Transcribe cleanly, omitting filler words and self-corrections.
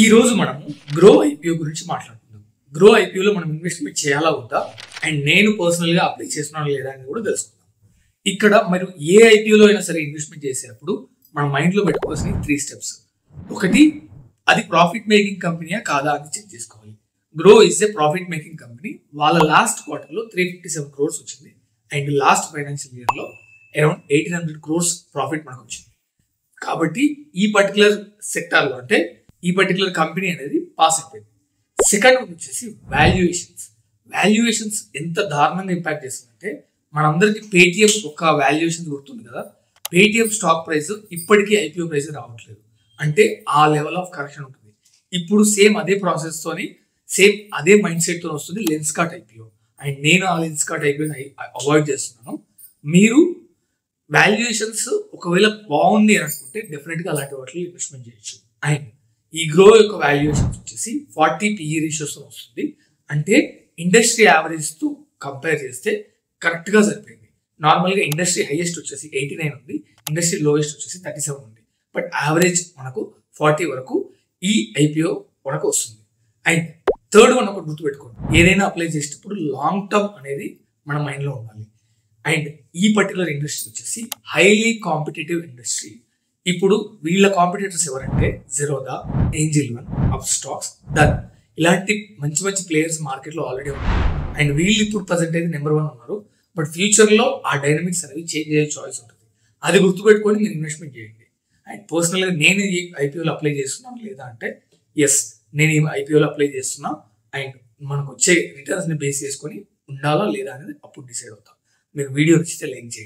ఈ రోజు మనం గ్రో ఐపీఓ గురించి మాట్లాడుకుందాం. గ్రో ఐపీఓలో మనం ఇన్వెస్ట్మెంట్ చేయాలా వద్దా అండ్ నేను పర్సనల్ గా అప్లై చేస్తున్నాను లేదా అని కూడా తెలుసుకుందాం. ఇక్కడ మీరు ఏ ఐపీఓలో అయినా సరే ఇన్వెస్ట్మెంట్ చేసేటప్పుడు మన మైండ్ లో పెట్టుకోవాల్సిన 3 స్టెప్స్. ఒకటి, అది ప్రాఫిట్ మేకింగ్ కంపెనీయా కాదా అని చెక్ చేసుకోవాలి. Grow is a profit making company. వాళ్ళ లాస్ట్ క్వార్టర్ లో 357 crores వచ్చింది అండ్ లాస్ట్ ఫైనాన్షియల్ ఇయర్ లో అరౌండ్ 1800 crores ప్రాఫిట్ మనకు వచ్చింది. కాబట్టి ఈ పర్టికులర్ సెక్టార్ లో అంటే ఈ పర్టికులర్ కంపెనీ అనేది పాస్ అయిపోయింది. సెకండ్ వన్ వచ్చేసి వాల్యుయేషన్స్ ఎంత దారుణంగా ఇంపాక్ట్ చేస్తుందంటే మనందరికి పేటిఎం ఒక వాల్యుయేషన్ గుర్తుంది కదా. పేటిఎం స్టాక్ ప్రైస్ ఇప్పటికీ ఐపీఓ ప్రైస్ రావట్లేదు, అంటే ఆ లెవెల్ ఆఫ్ కరెక్షన్ ఉంటుంది. ఇప్పుడు సేమ్ అదే ప్రాసెస్ తోని సేమ్ అదే మైండ్ సెట్ తో వస్తుంది లెన్స్కార్ట్ ఐపీఓ. అండ్ నేను ఆ లెన్స్కార్ట్ ఐపీఓని అవాయిడ్ చేస్తున్నాను. మీరు వాల్యుయేషన్స్ ఒకవేళ బాగుంది అనుకుంటే డెఫినెట్ గా అలాంటి వాటిలో ఇన్వెస్ట్మెంట్ చేయొచ్చు. అండ్ ఈ గ్రో యొక్క వాల్యుయేషన్స్ వచ్చేసి 40 PE రేషియోస్ వస్తుంది, అంటే ఇండస్ట్రీ యావరేజ్ తో కంపేర్ చేస్తే కరెక్ట్ గా సరిపోయింది. నార్మల్ గా ఇండస్ట్రీ హైయెస్ట్ వచ్చేసి 89 ఉంది, ఇండస్ట్రీ లోయెస్ట్ వచ్చేసి 37 ఉంది, బట్ యావరేజ్ మనకు 40 వరకు ఈ ఐపీఓ మనకు వస్తుంది. అండ్ థర్డ్ వన్ ఒకటి గుర్తుపెట్టుకోండి, ఏదైనా అప్లై చేసేటప్పుడు లాంగ్ టర్మ్ అనేది మన మైండ్ లో ఉండాలి. అండ్ ఈ పర్టికులర్ ఇండస్ట్రీ వచ్చేసి హైలీ కాంపిటేటివ్ ఇండస్ట్రీ. ఇప్పుడు వీళ్ళ కాంపిటేటర్స్ ఎవరంటే Zerodha, angel one, up stocks, done, ఇలాంటి మంచి మంచి ప్లేయర్స్ మార్కెట్ లో ఆల్రెడీ ఉన్నారు. అండ్ వీళ్ళు ఇప్పుడు ప్రజెంట్ అయితే నెంబర్ 1 ఉన్నారు, బట్ ఫ్యూచర్ లో ఆ డైనమిక్స్ అనేవి చేంజ్ అయ్యే చాయిస్ ఉంటుంది. అది గుర్తుపెట్టుకొని మీరు ఇన్వెస్ట్మెంట్ చేయండి. అండ్ పర్సనల్ గా నేను ఈ ఐపీఓలో అప్లై చేస్తున్నాను లేదా అంటే ఎస్, నేను ఈ ఐపీఓలో అప్లై చేస్తున్నా అండ్ మనకు వచ్చే రిటర్న్స్ ని బేస్ చేసుకొని ఉండాలా లేదా అనేది అప్పుడు డిసైడ్ అవుతాం. మీకు వీడియో నచ్చితే లైక్ చేయండి.